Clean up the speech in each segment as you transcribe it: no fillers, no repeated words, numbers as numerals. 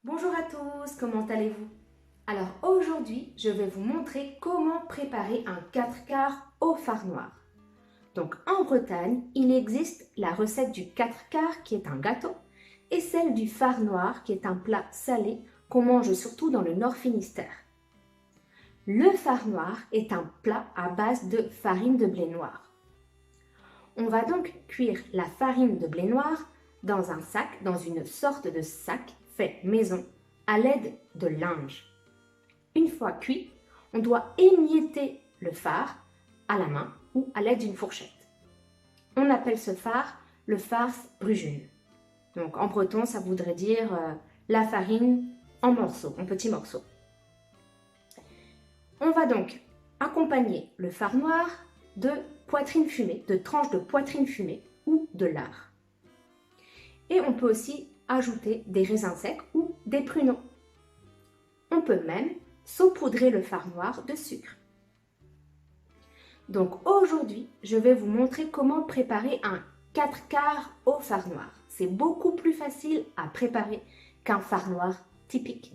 Bonjour à tous, comment allez-vous? Alors aujourd'hui, je vais vous montrer comment préparer un 4 quarts au fard noir. Donc en Bretagne, il existe la recette du 4 quarts qui est un gâteau et celle du fard noir qui est un plat salé qu'on mange surtout dans le Nord Finistère. Le fard noir est un plat à base de farine de blé noir. On va donc cuire la farine de blé noir dans un sac, dans une sorte de sac fait maison à l'aide de linge. Une fois cuit, on doit émietter le fard à la main ou à l'aide d'une fourchette. On appelle ce fard le farce brugune. Donc en breton, ça voudrait dire la farine en morceaux, en petits morceaux. On va donc accompagner le fard noir de poitrine fumée, de tranches de poitrine fumée ou de lard. Et on peut aussi ajouter des raisins secs ou des pruneaux. On peut même saupoudrer le fard noir de sucre. Donc aujourd'hui, je vais vous montrer comment préparer un 4 quarts au fard noir. C'est beaucoup plus facile à préparer qu'un fard noir typique.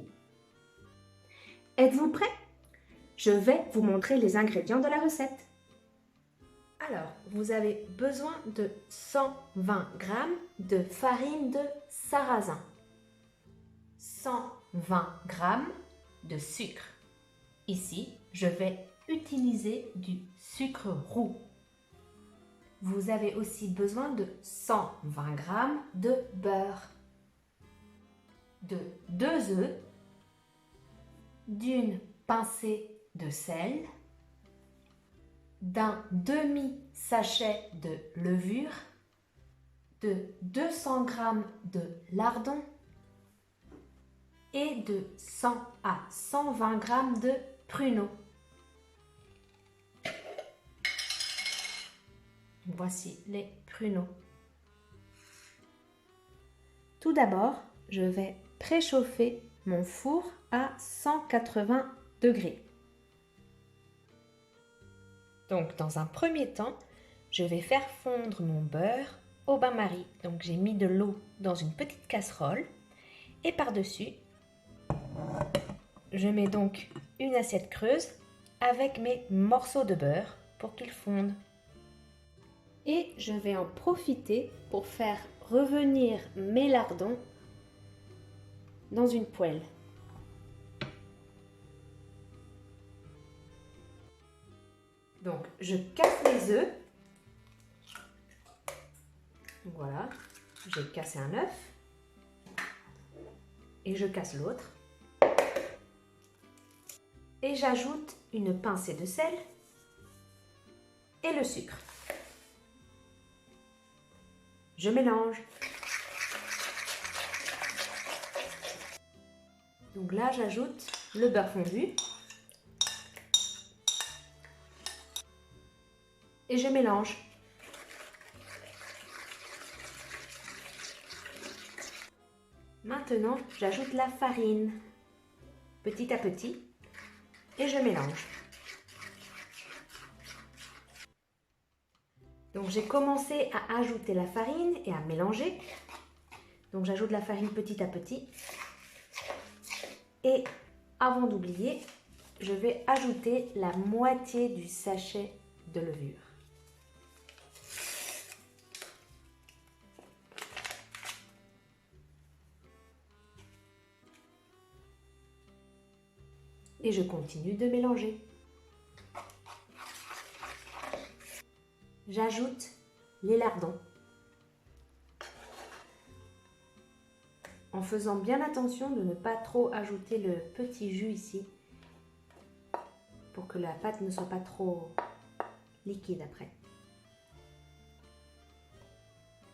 Êtes-vous prêts? Je vais vous montrer les ingrédients de la recette. Alors, vous avez besoin de 120 g de farine de sarrasin, 120 g de sucre. Ici, je vais utiliser du sucre roux. Vous avez aussi besoin de 120 g de beurre, de 2 œufs, d'une pincée de sel, d'un demi-sachet de levure, de 200 g de lardons et de 100 à 120 g de pruneaux. Voici les pruneaux. Tout d'abord, je vais préchauffer mon four à 180 degrés. Donc, dans un premier temps, je vais faire fondre mon beurre au bain-marie. Donc, j'ai mis de l'eau dans une petite casserole et par-dessus, je mets donc une assiette creuse avec mes morceaux de beurre pour qu'ils fondent. Et je vais en profiter pour faire revenir mes lardons dans une poêle. Donc, je casse les œufs. Voilà, j'ai cassé un œuf. Et je casse l'autre. Et j'ajoute une pincée de sel et le sucre. Je mélange. Donc là, j'ajoute le beurre fondu. Et je mélange. Maintenant, j'ajoute la farine petit à petit et je mélange. Donc j'ai commencé à ajouter la farine et à mélanger. Donc j'ajoute la farine petit à petit. Et avant d'oublier, je vais ajouter la moitié du sachet de levure. Et je continue de mélanger. J'ajoute les lardons. En faisant bien attention de ne pas trop ajouter le petit jus ici, pour que la pâte ne soit pas trop liquide après.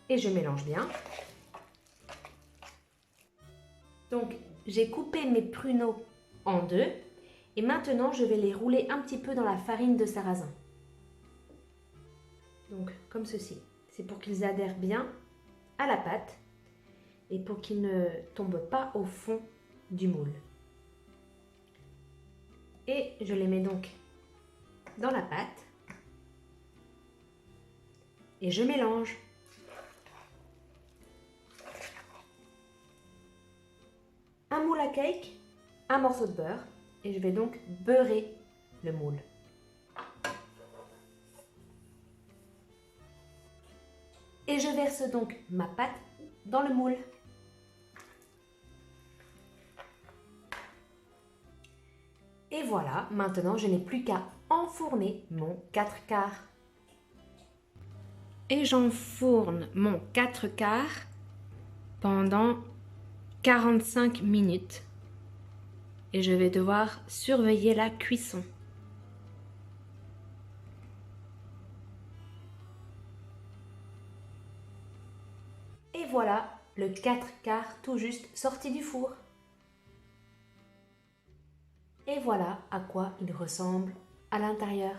Et je mélange bien. Donc, j'ai coupé mes pruneaux en deux. Et maintenant, je vais les rouler un petit peu dans la farine de sarrasin. Donc, comme ceci. C'est pour qu'ils adhèrent bien à la pâte et pour qu'ils ne tombent pas au fond du moule. Et je les mets donc dans la pâte. Et je mélange. Un moule la cake, un morceau de beurre et je vais donc beurrer le moule. Et je verse donc ma pâte dans le moule. Et voilà, maintenant je n'ai plus qu'à enfourner mon 4 quarts. Et j'enfourne mon 4 quarts pendant 45 minutes. Et je vais devoir surveiller la cuisson. Et voilà, le 4 quarts tout juste sorti du four. Et voilà à quoi il ressemble à l'intérieur.